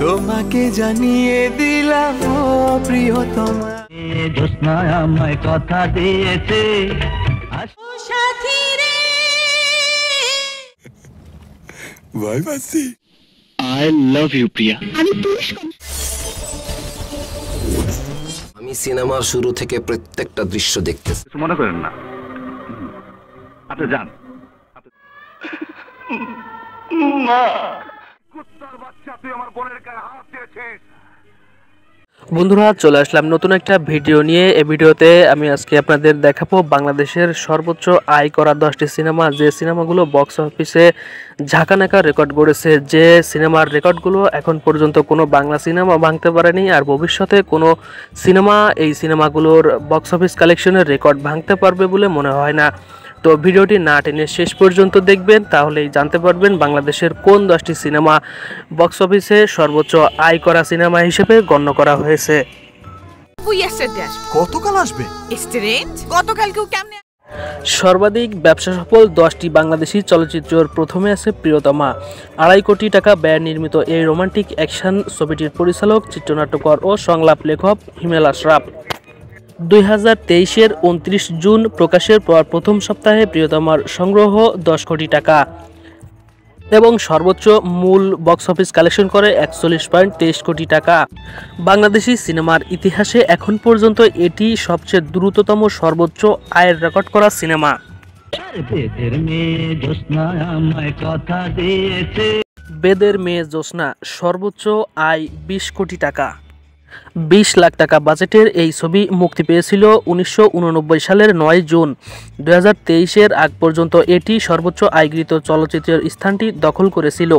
তোমাকে জানিয়ে দিলাম ও প্রিয়তমা, জ্যোৎস্না আমায় কথা দিয়েছে। ভাই বাসি, I love you প্রিয়া। আমি সিনেমার শুরু থেকে প্রত্যেকটা দৃশ্য দেখতেছি। মনে করেন না, আপনি যান। কুত্তার বাচ্চা, তুই আমার বোনের গায়ে হাত দিয়েছিস। বন্ধুরা, চলে আসলাম নতুন একটা ভিডিও নিয়ে। এই ভিডিওতে আমি আজকে আপনাদের দেখাবো বাংলাদেশের সর্বোচ্চ আয় করা 10টি সিনেমা, যে সিনেমাগুলো বক্স অফিসে ঝাঁকানাকা রেকর্ড গড়েছে, যে সিনেমার রেকর্ডগুলো এখন পর্যন্ত কোনো বাংলা সিনেমা ভাঙতে পারেনি, আর ভবিষ্যতে কোনো সিনেমা এই সিনেমাগুলোর বক্স অফিস কালেকশনের রেকর্ড ভাঙতে পারবে বলে মনে হয় না। তো ভিডিওটি না টেনে শেষ পর্যন্ত দেখবেন, তাহলেই জানতে পারবেন বাংলাদেশের কোন 10টি সিনেমা বক্স অফিসে সর্বোচ্চ আয় করা সিনেমা হিসেবে গণ্য করা হয়েছে। কতকাল আসবে? সর্বাধিক ব্যবসা সফল 10টি বাংলাদেশি চলচ্চিত্রের প্রথমে আছে প্রিয়তমা। 2.5 কোটি টাকা ব্যয়ে নির্মিত এই রোমান্টিক অ্যাকশন ছবিটির পরিচালক, চিত্রনাট্যকার ও সংলাপ লেখক হিমেল আশরাফ। 2023-এর 29 জুন প্রকাশের পর প্রথম সপ্তাহে প্রিয়তমার সংগ্রহ 10 কোটি টাকা এবং সর্বোচ্চ মূল বক্স অফিস কালেকশন করে 41.23 কোটি টাকা। বাংলাদেশি সিনেমার ইতিহাসে এখন পর্যন্ত এটি সবচেয়ে দ্রুততম সর্বোচ্চ আয়ের রেকর্ড করা সিনেমা। বেদের মেয়ে জ্যোৎস্না সর্বোচ্চ আয় 20 কোটি টাকা। 20 লাখ টাকা বাজেটের এই ছবি মুক্তি পেয়েছিল 1989 সালের 9 জুন। 2023-এর আগ পর্যন্ত এটি সর্বোচ্চ আয়কৃত চলচ্চিত্রের স্থানটি দখল করেছিল।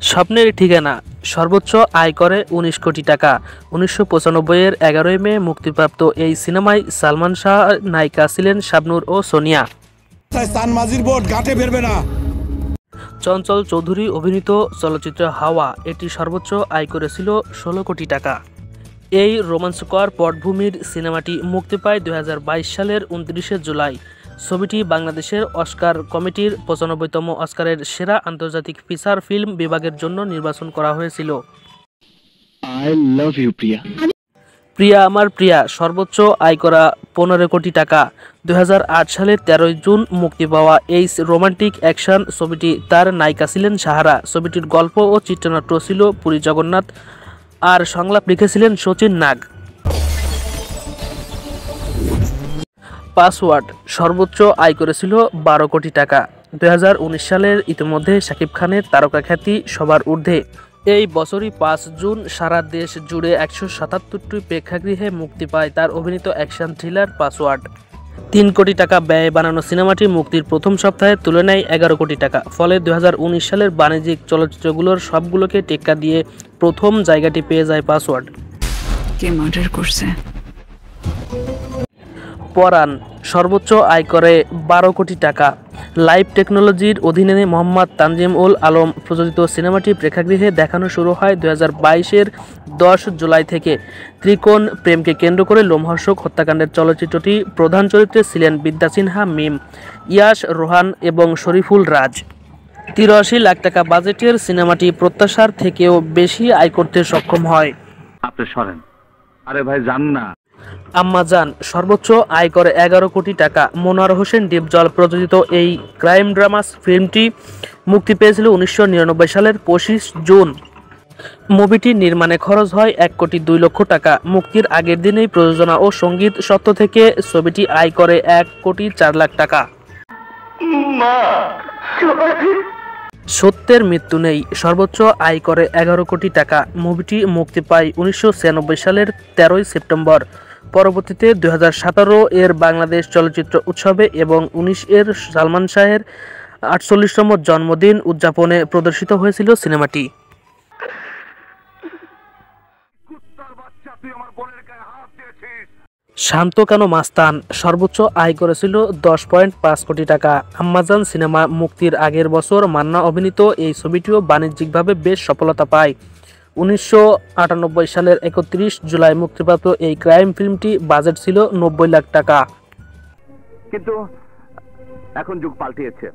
স্বপ্নের ঠিকানা সর্বোচ্চ আয় করে 19 কোটি টাকা। 1995-এর 11 মে মুক্তিপ্রাপ্ত এই সিনেমায় সালমান শাহ নায়িকা ছিলেন শাবনূর ও সোনিয়া। চঞ্চল চৌধুরী অভিনীত চলচ্চিত্র হাওয়া, এটি সর্বোচ্চ আয় করেছিল 16 কোটি টাকা। এই রোমাঞ্চকর পটভূমির সিনেমাটি মুক্তি পায় 2022 সালের 29 জুলাই। ছবিটি বাংলাদেশের অস্কার কমিটির 95তম অস্কারের সেরা আন্তর্জাতিক ফিচার ফিল্ম বিভাগের জন্য নির্বাচন করা হয়েছিল। I love you প্রিয়া। প্রিয়া আমার প্রিয়া সর্বোচ্চ আয় করা 15 কোটি টাকা। 2008 সালের 13 জুন মুক্তি পাওয়া এই রোমান্টিক অ্যাকশন ছবিটি, তার নায়িকা ছিলেন সাহারা। ছবিটির গল্প ও চিত্রনাট্য ছিল পুরী জগন্নাথ, আর সংলাপ লিখেছিলেন শচীন নাগ। পাসওয়ার্ড সর্বোচ্চ আয় করেছিল 12 কোটি টাকা। 2019 সালের ইতিমধ্যে শাকিব খানের তারকা খ্যাতি সবার ঊর্ধ্বে। এই বছরই 5 জুন সারা দেশ জুড়ে 177টি প্রেক্ষাগৃহে মুক্তি পায় তার অভিনীত অ্যাকশন থ্রিলার পাসওয়ার্ড। 3 কোটি টাকা ব্যয়ে বানানো সিনেমাটি মুক্তির প্রথম সপ্তাহে তুলে নেয় 11 কোটি টাকা। ফলে 2019 সালের বাণিজ্যিক চলচ্চিত্রগুলোর সবগুলোকে টেক্কা দিয়ে প্রথম জায়গাটি পেয়ে যায় পাসওয়ার্ড। কে মার্ডার করছে? পরাণ সর্বোচ্চ আয় করে 12 কোটি টাকা। লাইভ টেকনোলজির অধীনে মোহাম্মদ তানজিম উল আলম প্রযোজিত সিনেমাটি প্রেক্ষাগৃহে দেখানো শুরু হয় 2022-এর 10 জুলাই থেকে। ত্রিকোণ প্রেমকে কেন্দ্র করে লোমহর্ষক হত্যাকাণ্ডের চলচ্চিত্রটি প্রধান চরিত্রে ছিলেন বিদ্যা সিনহা মিম, ইয়াশ রোহান এবং শরীফুল রাজ। 83 লাখ টাকা বাজেটের সিনেমাটি প্রত্যাশার থেকেও বেশি আয় করতে সক্ষম হয়। আপনি সরেন, আরে ভাই যান না। আম্মাজান সর্বোচ্চ আয় করে 11 কোটি টাকা। মনোয়ার হোসেন ডিপজল প্রযোজিত এই ক্রাইম ড্রামা ফিল্মটি মুক্তি পেয়েছিল 1999 সালের 25 জুন। মুভিটি নির্মাণে খরচ হয় 1 কোটি 2 লক্ষ টাকা। মুক্তির আগের দিনেই প্রযোজনা ও সঙ্গীত স্বত্ব থেকে ছবিটি আয় করে 1 কোটি 4 লাখ টাকা। সত্যের মৃত্যু নেই সর্বোচ্চ আয় করে 11 কোটি টাকা। মুভিটি মুক্তি পায় 1996 সালের 13 সেপ্টেম্বর। পরবর্তীতে 2017 এর বাংলাদেশ চলচ্চিত্র উৎসবে এবং 19 এর সালমান শাহের 48তম জন্মদিন উদযাপনে প্রদর্শিত হয়েছিল সিনেমাটি। শান্ত কেন মাস্তান সর্বোচ্চ আয় করেছিল 10.5 কোটি টাকা। আম্মাজান সিনেমা মুক্তির আগের বছর মান্না অভিনীত এই ছবিটিও বাণিজ্যিকভাবে বেশ সফলতা পায়। 1998 সালের 31 জুলাই মুক্তিপ্রাপ্ত এই ক্রাইম ফিল্মটি বাজেট ছিল 90 লাখ টাকা। কিন্তু এখন যুগ পাল্টিয়েছে।